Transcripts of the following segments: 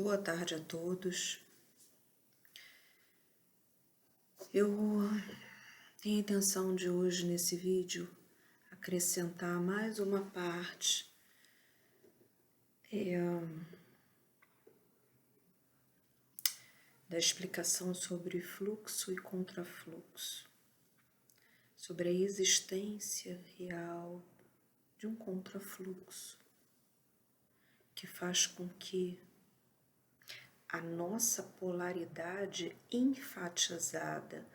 Boa tarde a todos. Eu tenho a intenção de hoje, nesse vídeo, acrescentar mais uma parte da explicação sobre fluxo e contrafluxo, sobre a existência real de um contrafluxo, que faz com que a nossa polaridade enfatizada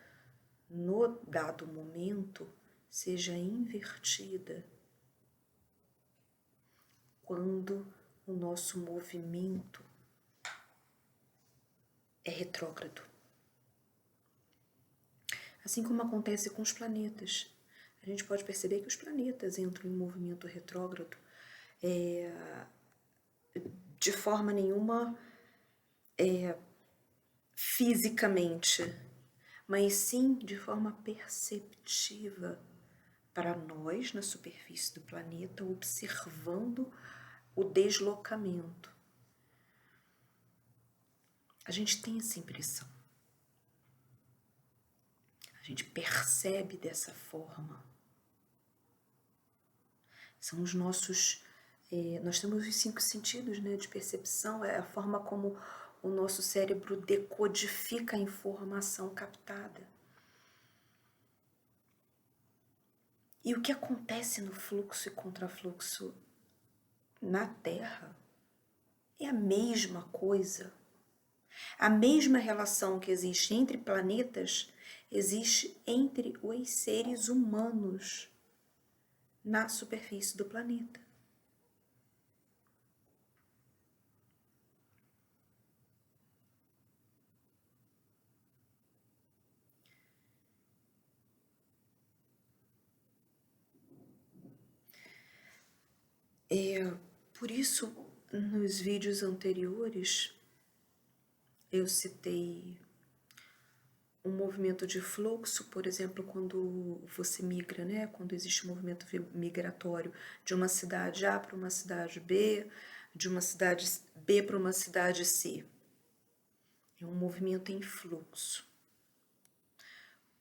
no dado momento seja invertida quando o nosso movimento é retrógrado. Assim como acontece com os planetas. A gente pode perceber que os planetas entram em movimento retrógrado de forma nenhuma fisicamente, mas sim de forma perceptiva para nós na superfície do planeta, observando o deslocamento. A gente tem essa impressão. A gente percebe dessa forma. São os nossos... nós temos os 5 sentidos, né, de percepção, é a forma como o nosso cérebro decodifica a informação captada. E o que acontece no fluxo e contrafluxo na Terra é a mesma coisa. A mesma relação que existe entre planetas existe entre os seres humanos na superfície do planeta. Por isso, nos vídeos anteriores, eu citei um movimento de fluxo, por exemplo, quando você migra, né? Quando existe um movimento migratório de uma cidade A para uma cidade B, de uma cidade B para uma cidade C. É um movimento em fluxo.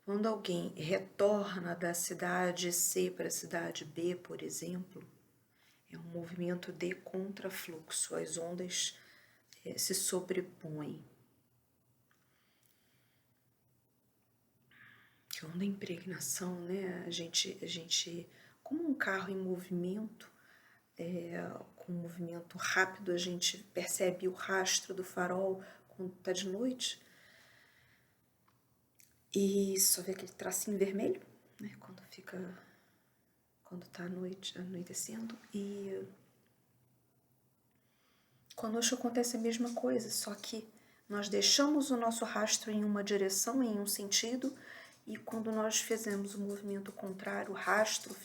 Quando alguém retorna da cidade C para a cidade B, por exemplo, é um movimento de contrafluxo, as ondas se sobrepõem. Que onda impregnação, né? A gente, como um carro em movimento, com um movimento rápido, a gente percebe o rastro do farol quando está de noite e só vê aquele tracinho vermelho, né? Quando está anoitecendo. E conosco acontece a mesma coisa, só que nós deixamos o nosso rastro em uma direção, em um sentido, e quando nós fizemos o movimento contrário, o rastro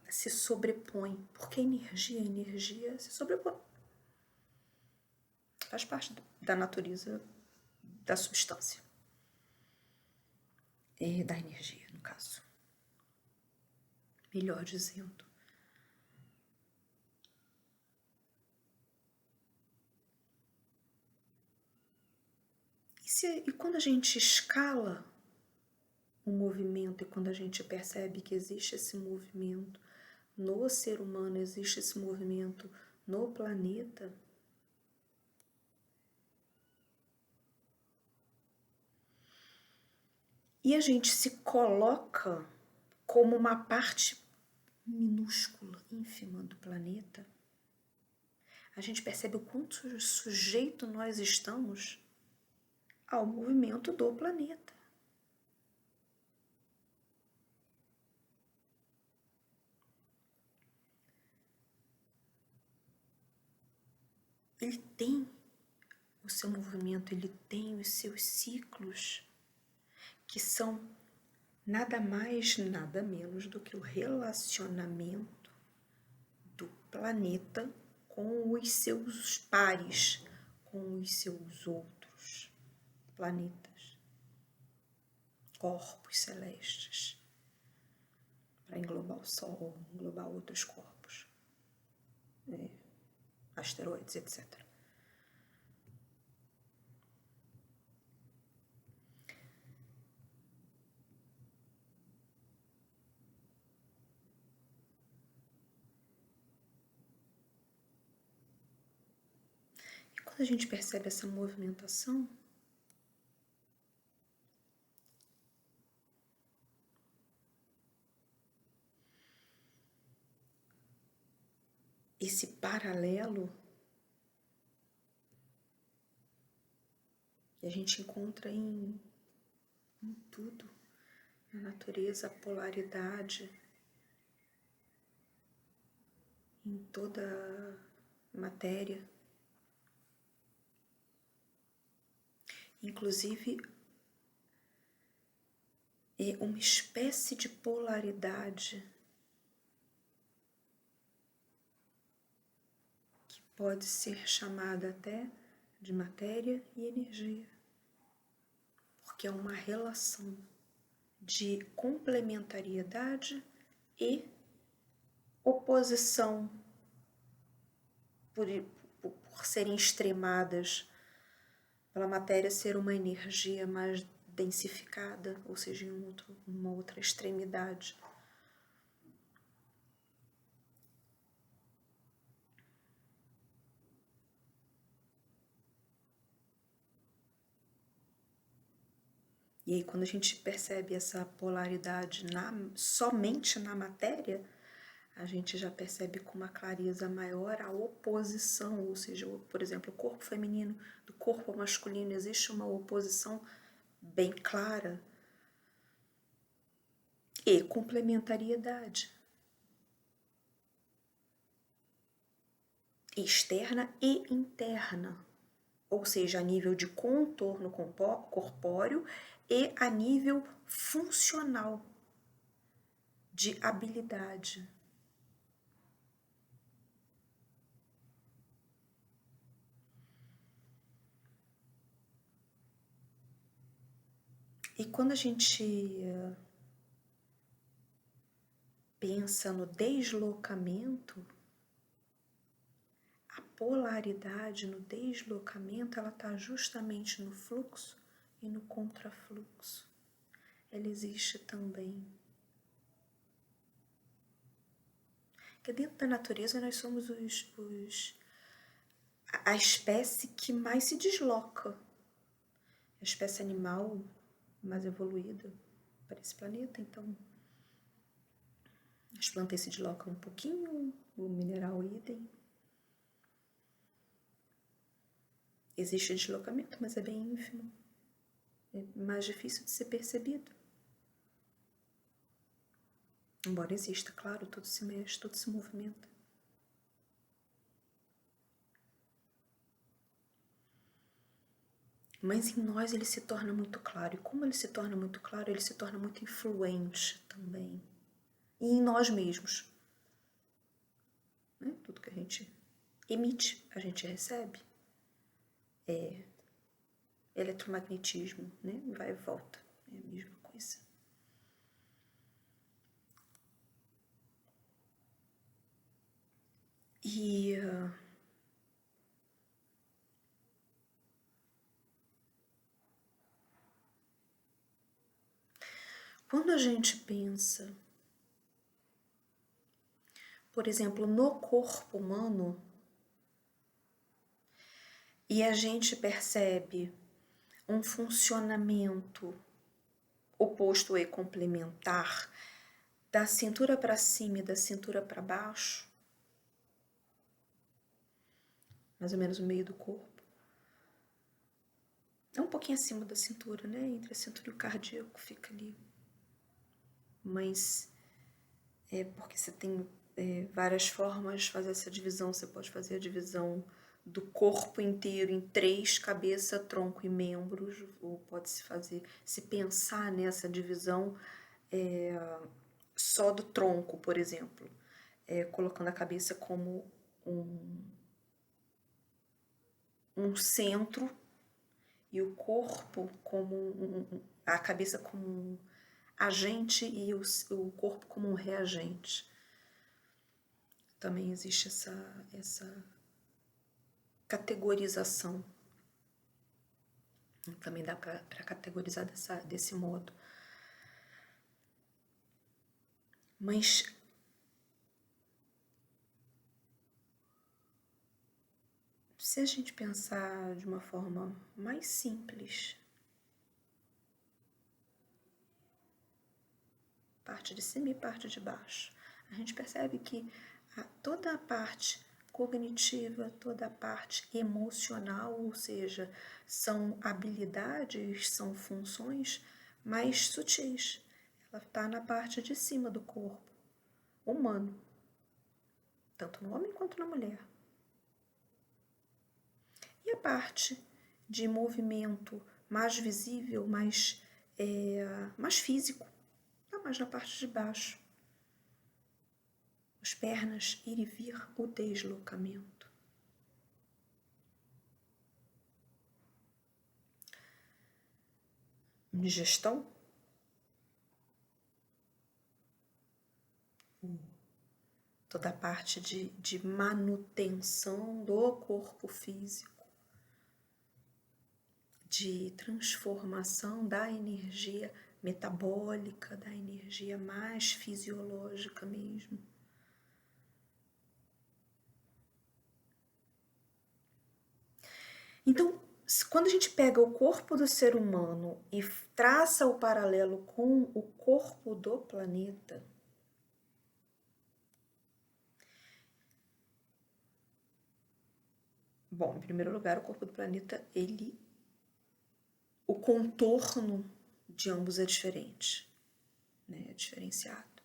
se sobrepõe, porque a energia se sobrepõe. Faz parte da natureza da substância, da energia, no caso. Melhor dizendo. E quando a gente escala o movimento e quando a gente percebe que existe esse movimento no ser humano, existe esse movimento no planeta, e a gente se coloca como uma parte minúscula, ínfima do planeta, a gente percebe o quanto sujeito nós estamos ao movimento do planeta. Ele tem o seu movimento, ele tem os seus ciclos, que são nada mais, nada menos do que o relacionamento do planeta com os seus pares, com os seus outros planetas, corpos celestes, para englobar o Sol, englobar outros corpos asteroides, etc. E quando a gente percebe essa movimentação, esse paralelo que a gente encontra em tudo, na natureza, a polaridade, em toda a matéria, inclusive é uma espécie de polaridade que pode ser chamada até de matéria e energia, porque é uma relação de complementariedade e oposição por serem extremadas, pela matéria ser uma energia mais densificada, ou seja, em uma outra extremidade. E aí, quando a gente percebe essa polaridade somente na matéria, a gente já percebe com uma clareza maior a oposição, ou seja, por exemplo, o corpo feminino do corpo masculino, existe uma oposição bem clara e complementariedade externa e interna, ou seja, a nível de contorno corpóreo e a nível funcional de habilidade. E quando a gente pensa no deslocamento, a polaridade no deslocamento, ela está justamente no fluxo e no contrafluxo. Ela existe também. Porque dentro da natureza nós somos a espécie que mais se desloca. A espécie animal mais evoluída para esse planeta, então as plantas se deslocam um pouquinho, o mineral idem. Existe deslocamento, mas é bem ínfimo. É mais difícil de ser percebido. Embora exista, claro, tudo se mexe, tudo se movimenta. Mas em nós ele se torna muito claro. E como ele se torna muito claro, ele se torna muito influente também. E em nós mesmos. Né? Tudo que a gente emite, a gente recebe. É eletromagnetismo, né? Vai e volta. É a mesma coisa. E quando a gente pensa, por exemplo, no corpo humano, e a gente percebe um funcionamento oposto e complementar da cintura para cima e da cintura para baixo, mais ou menos no meio do corpo, é um pouquinho acima da cintura, né? Entre a cintura e o cardíaco fica ali. Mas é porque você tem várias formas de fazer essa divisão. Você pode fazer a divisão do corpo inteiro em 3, cabeça, tronco e membros, ou pode-se fazer, se pensar nessa divisão só do tronco, por exemplo, colocando a cabeça como um centro e o corpo como a cabeça como um agente e o corpo como um reagente. Também existe essa categorização. Também dá para categorizar desse modo. Mas se a gente pensar de uma forma mais simples, parte de cima e parte de baixo, a gente percebe que toda a parte cognitiva, toda a parte emocional, ou seja, são habilidades, são funções mais sutis. Ela está na parte de cima do corpo humano, tanto no homem quanto na mulher. E a parte de movimento mais visível, mais físico, está mais na parte de baixo. As pernas, ir e vir, o deslocamento. Digestão. Toda a parte de manutenção do corpo físico, de transformação da energia metabólica, da energia mais fisiológica mesmo. Então, quando a gente pega o corpo do ser humano e traça o paralelo com o corpo do planeta, bom, em primeiro lugar, o corpo do planeta, o contorno de ambos é diferente, né? É diferenciado.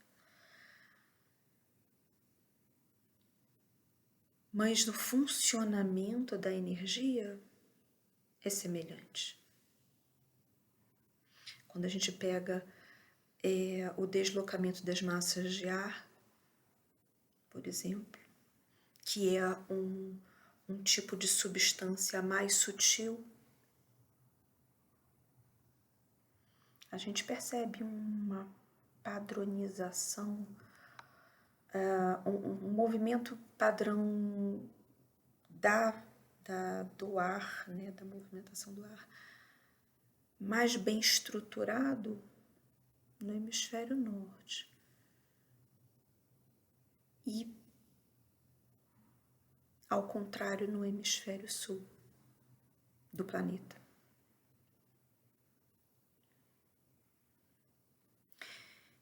Mas no funcionamento da energia é semelhante. Quando a gente pega o deslocamento das massas de ar, por exemplo, que é um tipo de substância mais sutil, a gente percebe uma padronização, um movimento padrão do ar, né, da movimentação do ar, mais bem estruturado no hemisfério norte. E, ao contrário, no hemisfério sul do planeta.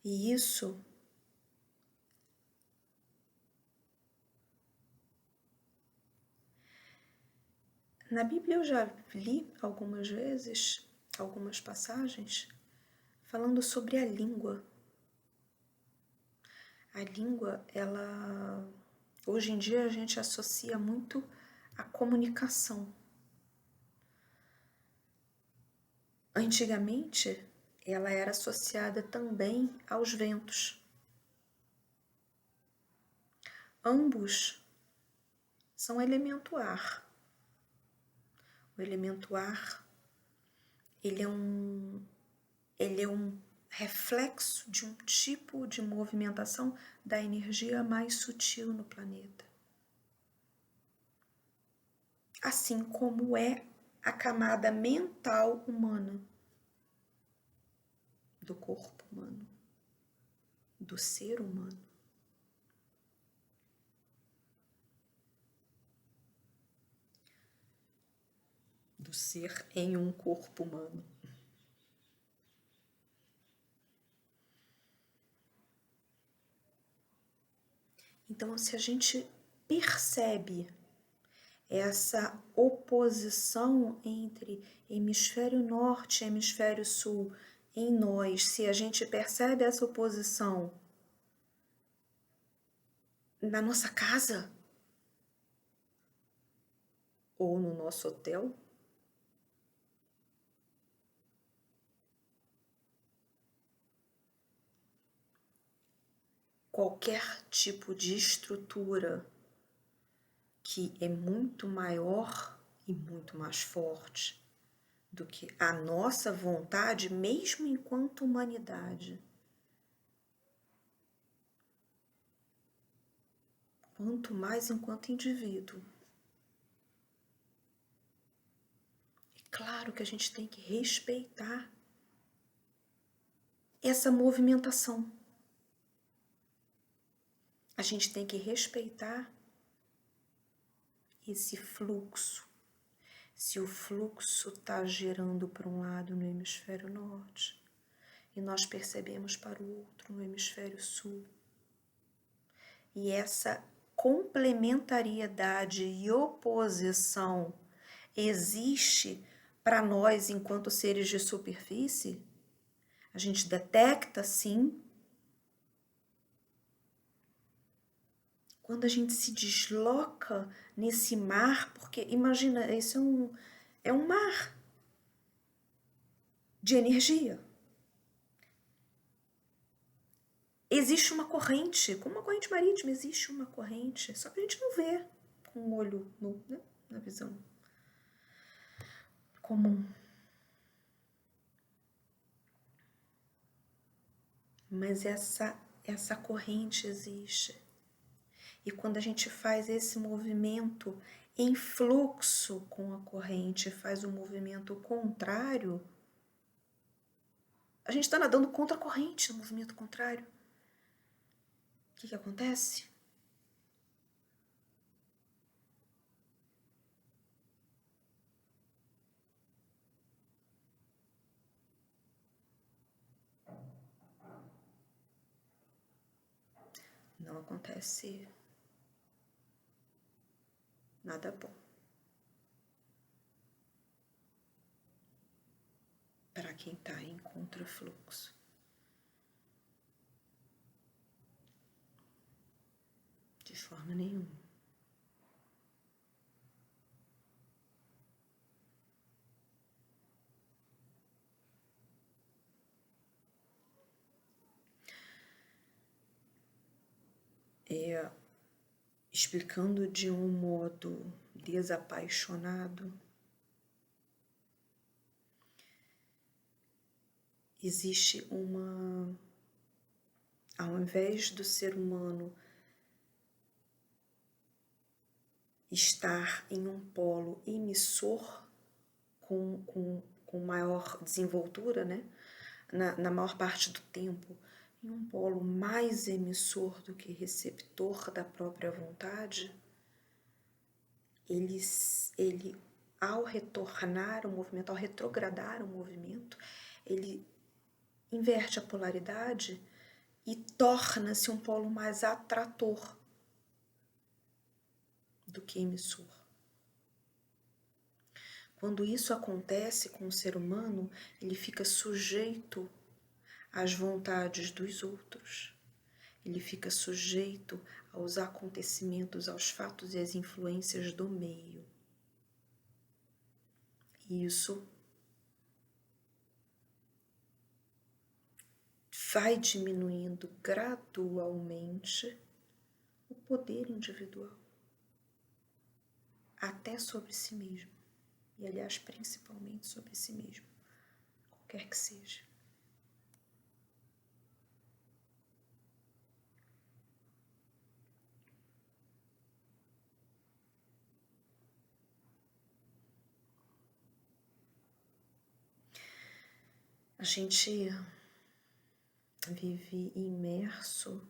E isso na Bíblia eu já li algumas vezes, algumas passagens, falando sobre a língua. A língua, ela, hoje em dia a gente associa muito à comunicação. Antigamente, ela era associada também aos ventos. Ambos são elemento ar. O elemento ar, ele é um reflexo de um tipo de movimentação da energia mais sutil no planeta. Assim como é a camada mental humana, do corpo humano, do ser humano. Do ser em um corpo humano. Então, se a gente percebe essa oposição entre hemisfério norte e hemisfério sul em nós, se a gente percebe essa oposição na nossa casa ou no nosso hotel, qualquer tipo de estrutura que é muito maior e muito mais forte do que a nossa vontade, mesmo enquanto humanidade, quanto mais enquanto indivíduo. claro que a gente tem que respeitar essa movimentação. A gente tem que respeitar esse fluxo. Se o fluxo está girando para um lado no hemisfério norte e nós percebemos para o outro no hemisfério sul, e essa complementariedade e oposição existe para nós enquanto seres de superfície, a gente detecta sim. Quando a gente se desloca nesse mar, porque imagina, esse é um mar de energia. Existe uma corrente, como uma corrente marítima, existe uma corrente, só que a gente não vê com o olho nu, né? Na visão comum. Mas essa corrente existe. E quando a gente faz esse movimento em fluxo com a corrente, faz o movimento contrário, a gente está nadando contra a corrente no movimento contrário. O que acontece? Não acontece nada bom. Para quem está em contrafluxo. De forma nenhuma. Explicando de um modo desapaixonado, existe ao invés do ser humano estar em um polo emissor com maior desenvoltura, né? Na maior parte do tempo, em um polo mais emissor do que receptor da própria vontade, ele ao retornar o movimento, ao retrogradar o movimento, ele inverte a polaridade e torna-se um polo mais atrator do que emissor. Quando isso acontece com o ser humano, ele fica sujeito às vontades dos outros. Ele fica sujeito aos acontecimentos, aos fatos e às influências do meio. E isso vai diminuindo gradualmente o poder individual, até sobre si mesmo. E, aliás, principalmente sobre si mesmo, qualquer que seja. A gente vive imerso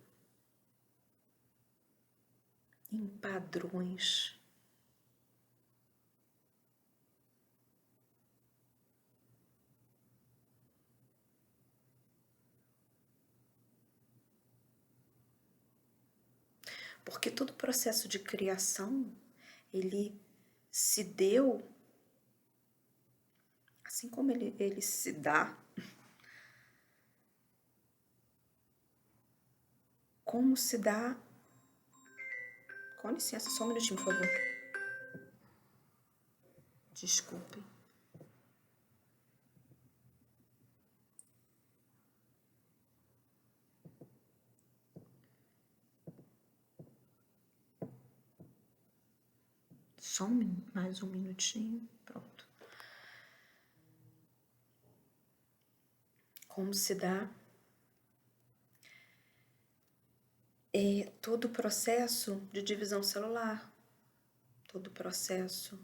em padrões porque todo o processo de criação, ele se deu, assim como ele se dá, como se dá... Com licença, só um minutinho, por favor. Desculpe. Só mais um minutinho, pronto. Como se dá todo o processo de divisão celular, todo o processo,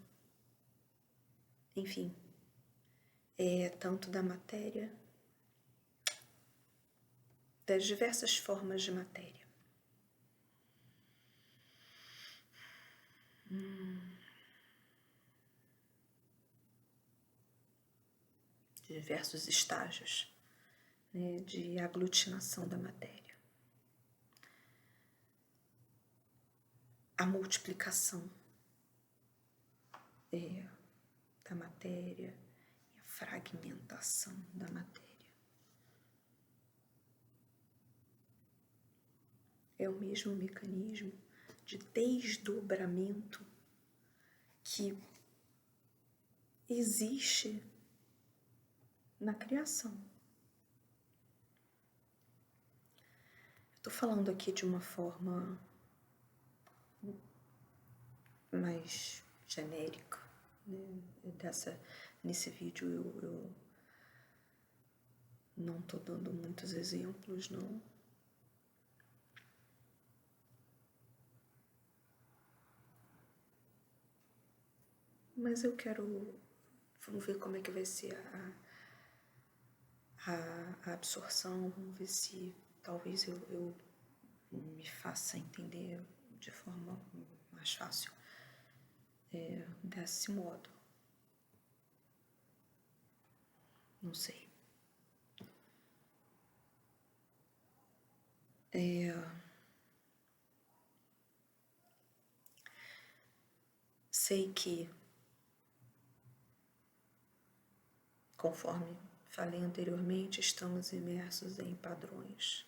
enfim, tanto da matéria, das diversas formas de matéria. Diversos estágios, né, de aglutinação da matéria. A multiplicação da matéria e a fragmentação da matéria. É o mesmo mecanismo de desdobramento que existe na criação. Estou falando aqui de uma forma mais genérica, né? Nesse vídeo eu não estou dando muitos exemplos, não. Mas eu quero... Vamos ver como é que vai ser a absorção, vamos ver se talvez eu me faça entender de forma mais fácil desse modo. Não sei. Sei que, conforme falei anteriormente, estamos imersos em padrões.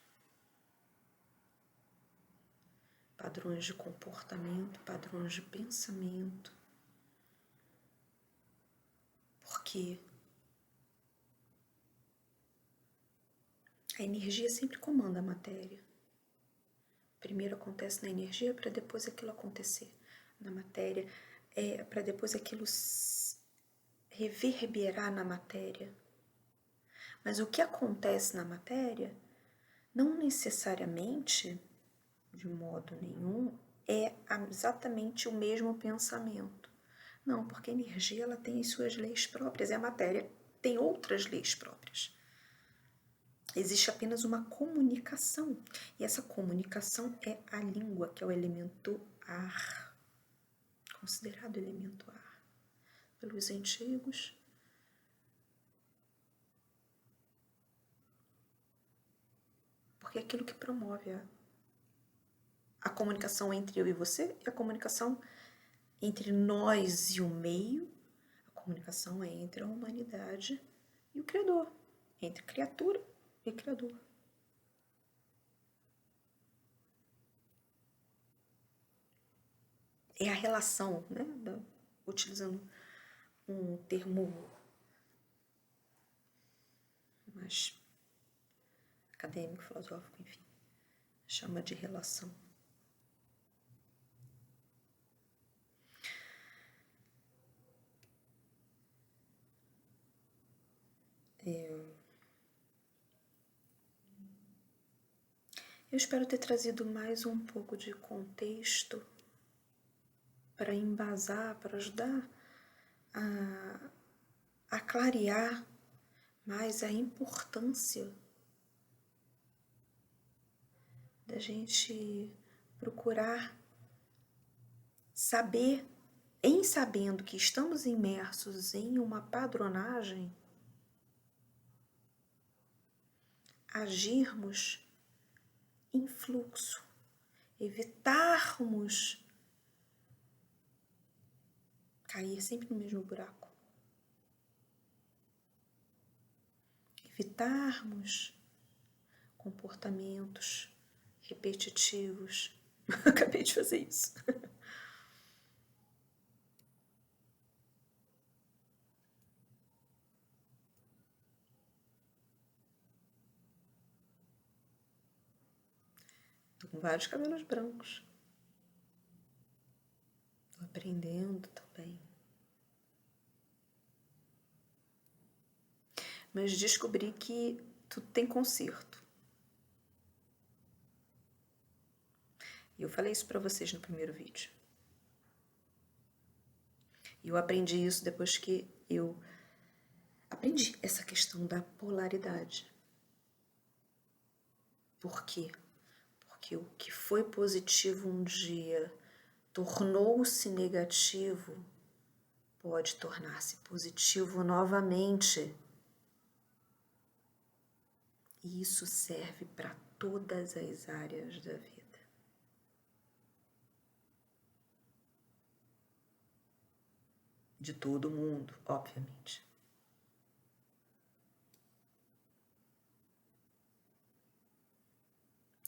Padrões de comportamento, padrões de pensamento. Porque a energia sempre comanda a matéria. Primeiro acontece na energia para depois aquilo acontecer. Na matéria, para depois aquilo reverberar na matéria. Mas o que acontece na matéria não necessariamente, de modo nenhum, é exatamente o mesmo pensamento. Não, porque a energia ela tem as suas leis próprias e a matéria tem outras leis próprias. Existe apenas uma comunicação. E essa comunicação é a língua, que é o elemento ar, considerado elemento ar pelos antigos. Porque é aquilo que promove a comunicação entre eu e você e a comunicação entre nós e o meio. A comunicação é entre a humanidade e o Criador, entre criatura e Criador. É a relação, né, utilizando um termo mais acadêmico, filosófico, enfim, chama de relação. Eu espero ter trazido mais um pouco de contexto para embasar, para ajudar a clarear mais a importância da gente procurar saber, em sabendo que estamos imersos em uma padronagem, agirmos em fluxo, evitarmos cair sempre no mesmo buraco, evitarmos comportamentos repetitivos. Acabei de fazer isso. Tô com vários cabelos brancos. Tô aprendendo também. Mas descobri que tudo tem conserto. E eu falei isso pra vocês no primeiro vídeo. E eu aprendi isso depois que eu aprendi essa questão da polaridade. Por quê? Porque o que foi positivo um dia tornou-se negativo, pode tornar-se positivo novamente. E isso serve para todas as áreas da vida. De todo mundo, obviamente.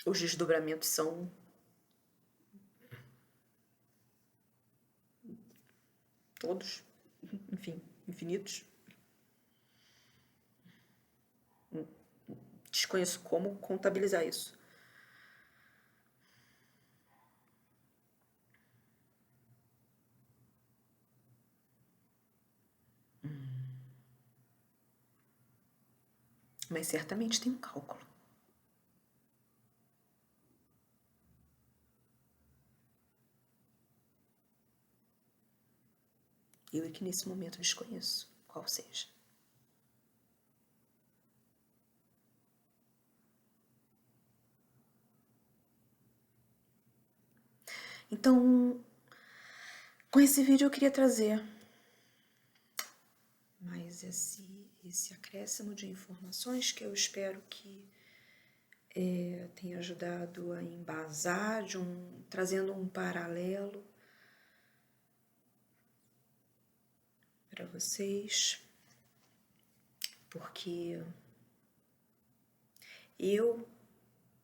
Os desdobramentos são todos, enfim, infinitos. Desconheço como contabilizar isso. Mas certamente tem um cálculo. Eu é que nesse momento desconheço qual seja. Então, com esse vídeo eu queria trazer mais esse acréscimo de informações que eu espero que tenha ajudado a embasar, trazendo um paralelo para vocês, porque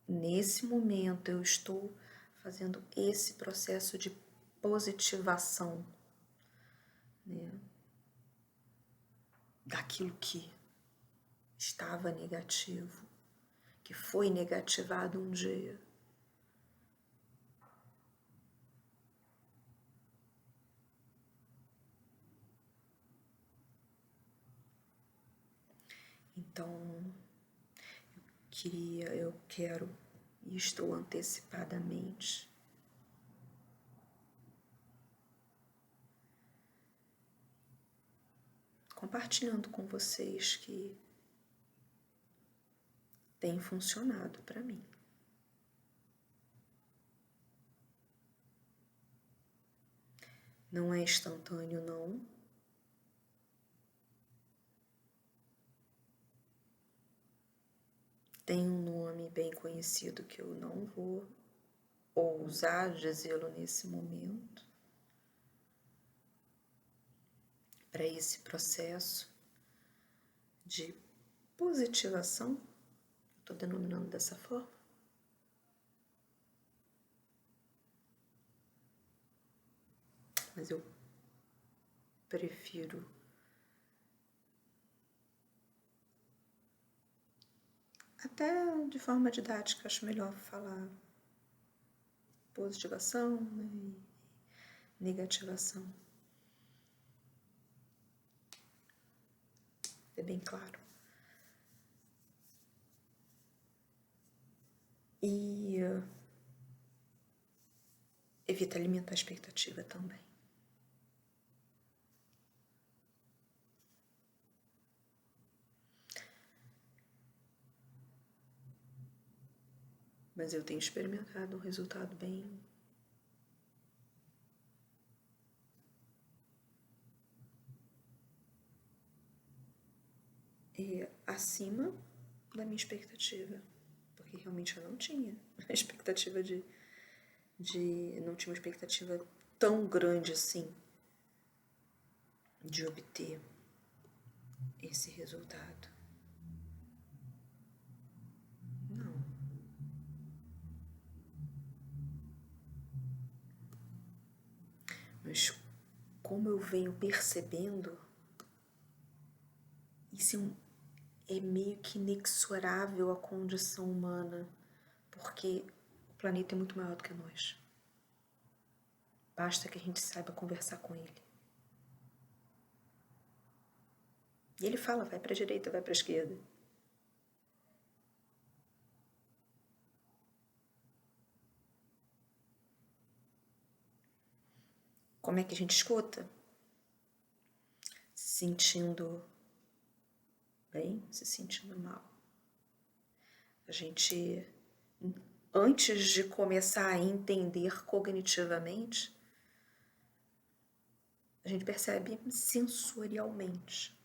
nesse momento, eu estou fazendo esse processo de positivação, né, daquilo que estava negativo, que foi negativado um dia. Então, eu quero e estou antecipadamente compartilhando com vocês que tem funcionado para mim. Não é instantâneo, não. Tem um nome bem conhecido que eu não vou ousar dizê-lo nesse momento, para esse processo de positivação, estou denominando dessa forma. Mas eu prefiro até de forma didática, acho melhor falar positivação, né, e negativação. É bem claro. E evita alimentar a expectativa também. Mas eu tenho experimentado um resultado bem acima da minha expectativa, porque realmente eu não tinha a expectativa não tinha uma expectativa tão grande assim de obter esse resultado. Não. Mas como eu venho percebendo, isso é meio que inexorável à condição humana, porque o planeta é muito maior do que nós. Basta que a gente saiba conversar com ele. E ele fala, vai para a direita, vai para a esquerda. Como é que a gente escuta? Sentindo bem, se sentindo mal. A gente, antes de começar a entender cognitivamente, a gente percebe sensorialmente.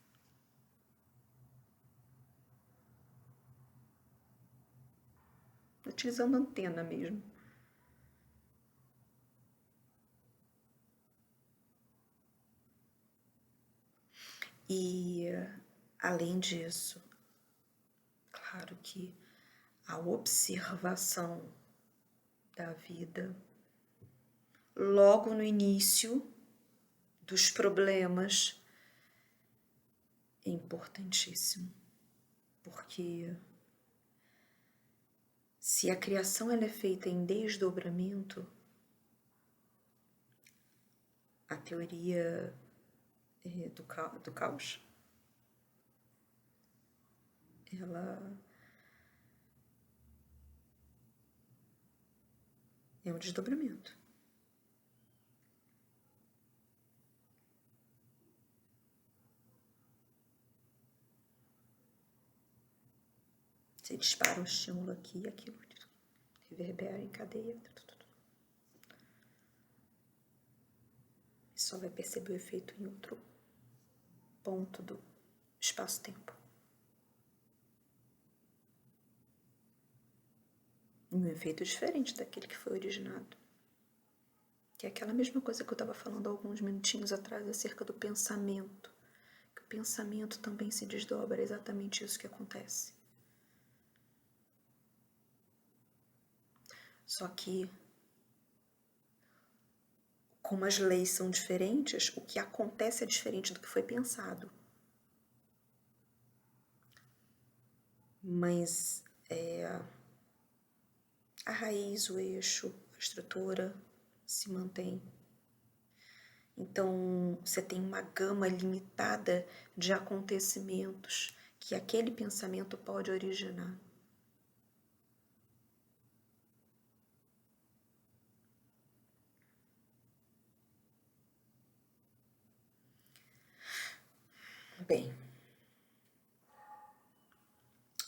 Utilizando a antena mesmo. E, além disso, claro que a observação da vida logo no início dos problemas é importantíssimo, porque se a criação ela é feita em desdobramento, a teoria do caos, ela é um desdobramento. Você dispara um estímulo aqui e aquilo reverbera em cadeia. E só vai perceber o efeito em outro ponto do espaço-tempo. Um efeito diferente daquele que foi originado. Que é aquela mesma coisa que eu estava falando há alguns minutinhos atrás acerca do pensamento. Que o pensamento também se desdobra, é exatamente isso que acontece. Só que, como as leis são diferentes, o que acontece é diferente do que foi pensado. Mas a raiz, o eixo, a estrutura se mantém. Então, você tem uma gama limitada de acontecimentos que aquele pensamento pode originar. Bem,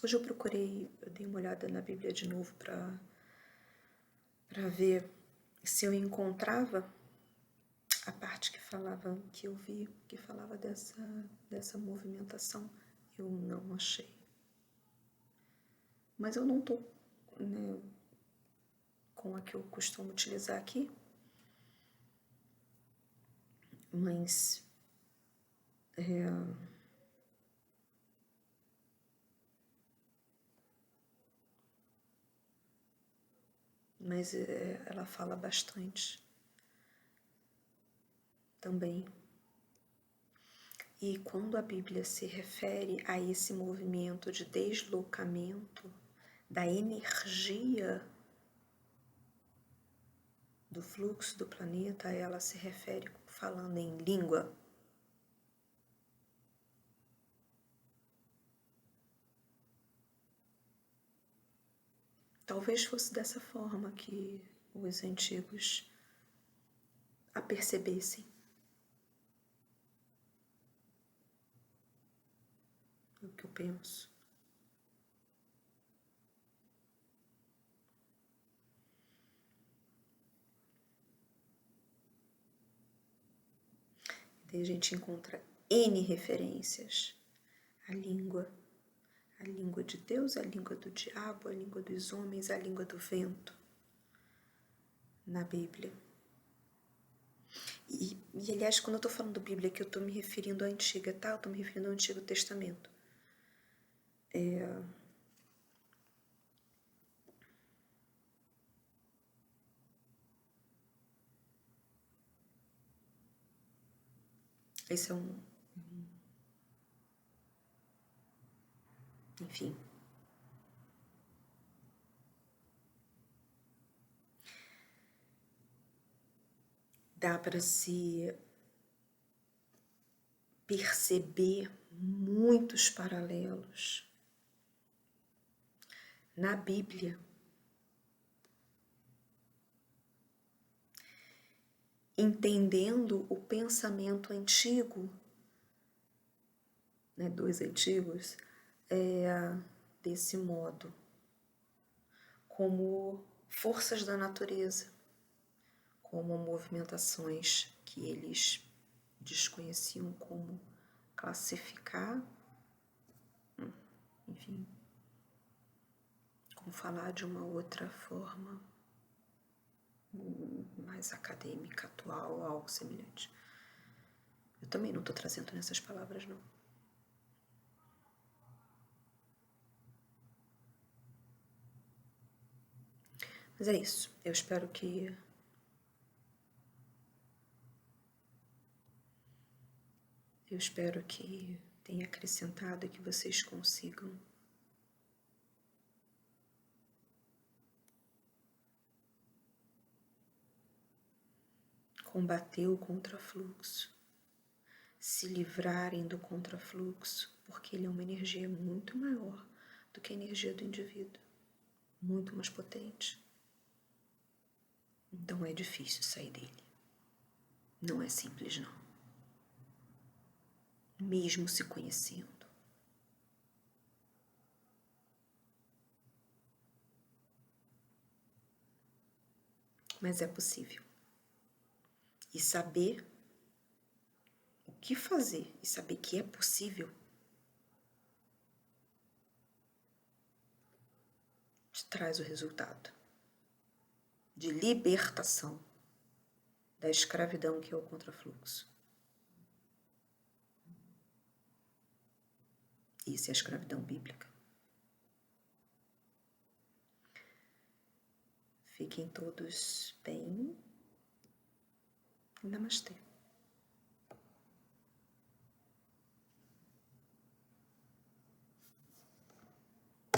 hoje eu dei uma olhada na Bíblia de novo para ver se eu encontrava a parte que eu vi, que falava dessa movimentação. Eu não achei. Mas eu não estou, né, com a que eu costumo utilizar aqui. Mas ela fala bastante também. E quando a Bíblia se refere a esse movimento de deslocamento da energia do fluxo do planeta, ela se refere falando em língua. Talvez fosse dessa forma que os antigos a percebessem. É o que eu penso. Daí a gente encontra N referências à língua. A língua de Deus, a língua do diabo, a língua dos homens, a língua do vento. Na Bíblia. E aliás, quando eu estou falando Bíblia, que eu estou me referindo à Antiga, tá? Eu estou me referindo ao Antigo Testamento. Esse é enfim. Dá para se perceber muitos paralelos na Bíblia. Entendendo o pensamento antigo, né, dos antigos, desse modo, como forças da natureza, como movimentações que eles desconheciam como classificar, enfim, como falar de uma outra forma mais acadêmica, atual, algo semelhante. Eu também não estou trazendo nessas palavras, não. Mas é isso. Eu espero que tenha acrescentado e que vocês consigam combater o contrafluxo, se livrarem do contrafluxo, porque ele é uma energia muito maior do que a energia do indivíduo, muito mais potente. Então é difícil sair dele. Não é simples, não. Mesmo se conhecendo. Mas é possível. E saber o que fazer e saber que é possível te traz o resultado de libertação da escravidão que é o contrafluxo. Isso é a escravidão bíblica. Fiquem todos bem. Namastê.